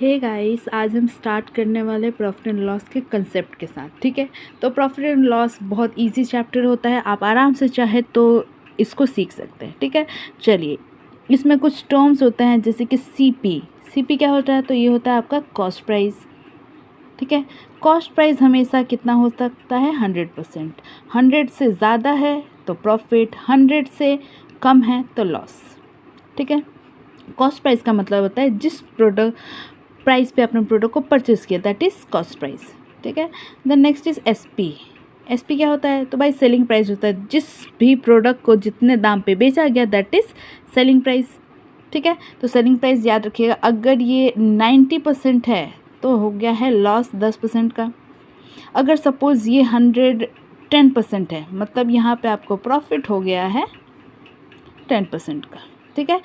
Hey guys, आज हम start करने वाले प्रॉफिट एंड लॉस के कंसेप्ट के साथ। ठीक है, तो प्रॉफिट एंड लॉस बहुत इजी चैप्टर होता है, आप आराम से चाहे तो इसको सीख सकते हैं। ठीक है, चलिए, इसमें कुछ टर्म्स होते हैं जैसे कि सीपी क्या होता है, तो ये होता है आपका कॉस्ट प्राइस। ठीक है, कॉस्ट प्राइस हमेशा कितना हो सकता है, 100%। 100 से ज़्यादा है तो प्रॉफिट, 100 से कम है तो लॉस। ठीक है, कॉस्ट प्राइस का मतलब होता है जिस प्रोडक्ट प्राइस पे अपने प्रोडक्ट को परचेज़ किया, दैट इज़ कॉस्ट प्राइस। ठीक है, देन नेक्स्ट इज़ एसपी क्या होता है, तो भाई सेलिंग प्राइस होता है, जिस भी प्रोडक्ट को जितने दाम पे बेचा गया दैट इज़ सेलिंग प्राइस। ठीक है, तो सेलिंग प्राइस याद रखिएगा, अगर ये 90% है तो हो गया है लॉस 10% का। अगर सपोज़ ये 110% है, मतलब यहाँ पे आपको प्रॉफिट हो गया है 10% का। ठीक है,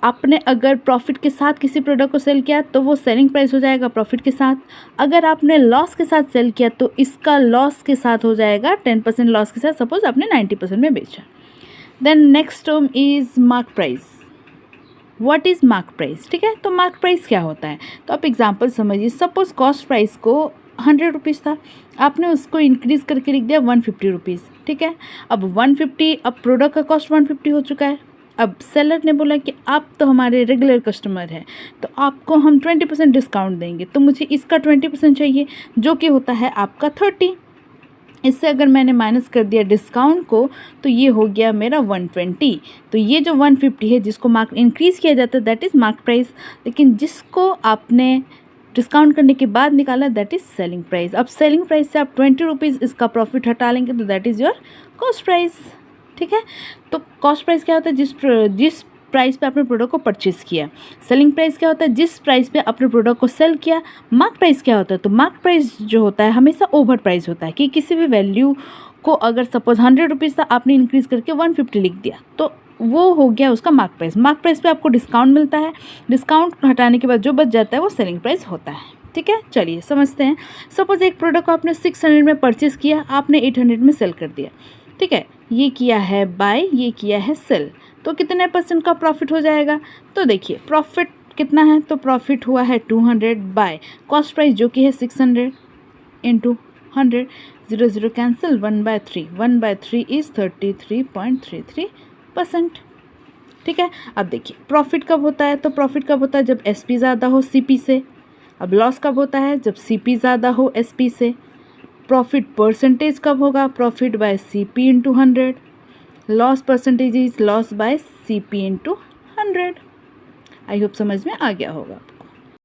आपने अगर प्रॉफिट के साथ किसी प्रोडक्ट को सेल किया तो वो सेलिंग प्राइस हो जाएगा प्रॉफिट के साथ। अगर आपने लॉस के साथ सेल किया तो इसका लॉस के साथ हो जाएगा 10% लॉस के साथ, सपोज आपने 90% में बेचा। Then next term is mark price. What is mark price? ठीक है, तो मार्क प्राइस क्या होता है, तो आप एग्जांपल समझिए। सपोज कॉस्ट प्राइस को 100 रुपीज़ था, आपने उसको इंक्रीज़ करके लिख दिया 150 रुपीज़। ठीक है, अब 150, अब प्रोडक्ट का कॉस्ट 150 हो चुका है। अब सेलर ने बोला कि आप तो हमारे रेगुलर कस्टमर हैं, तो आपको हम 20% डिस्काउंट देंगे, तो मुझे इसका 20% चाहिए, जो कि होता है आपका 30। इससे अगर मैंने माइनस कर दिया डिस्काउंट को तो ये हो गया मेरा 120। तो ये जो 150 है जिसको मार्क इंक्रीज़ किया जाता है दैट इज़ मार्क प्राइस, लेकिन जिसको आपने डिस्काउंट करने के बाद निकाला दैट इज़ सेलिंग प्राइस। अब सेलिंग प्राइस से आप 20 रुपीज़ इसका प्रॉफिट हटा लेंगे तो that is your cost price. ठीक है, तो कॉस्ट प्राइस क्या होता है, जिस प्राइस पे आपने प्रोडक्ट को परचेज़ किया। सेलिंग प्राइस क्या होता है, जिस प्राइस पे अपने प्रोडक्ट को सेल किया। मार्क प्राइस क्या होता है, तो मार्क प्राइस जो होता है हमेशा ओवर प्राइस होता है, कि किसी भी वैल्यू को अगर सपोज 100 रुपीज़ था, आपने इंक्रीज़ करके 150 लिख दिया तो वो हो गया उसका मार्क प्राइस। मार्क प्राइस पे आपको डिस्काउंट मिलता है, डिस्काउंट हटाने के बाद जो बच जाता है वो सेलिंग प्राइस होता है। ठीक है, चलिए समझते हैं। सपोज एक प्रोडक्ट को आपने 600 में परचेज़ किया, आपने 800 में सेल कर दिया। ठीक है, ये किया है बाय, ये किया है सेल, तो कितने % का प्रॉफिट हो जाएगा, तो देखिए प्रॉफिट कितना है, तो प्रॉफिट हुआ है 200 बाय कॉस्ट प्राइस जो कि है 600 इंटू 100, 0 0 कैंसिल, 1/3, 1/3 इज़ 33.33%। ठीक है, अब देखिए प्रॉफिट कब होता है, तो प्रॉफिट कब होता है जब एसपी ज़्यादा हो सीपी से। अब लॉस कब होता है, जब सीपी ज़्यादा हो एसपी से। प्रॉफिट परसेंटेज कब होगा, profit by CP into 100। Loss percentage is loss by CP into 100। I hope समझ में आ गया होगा।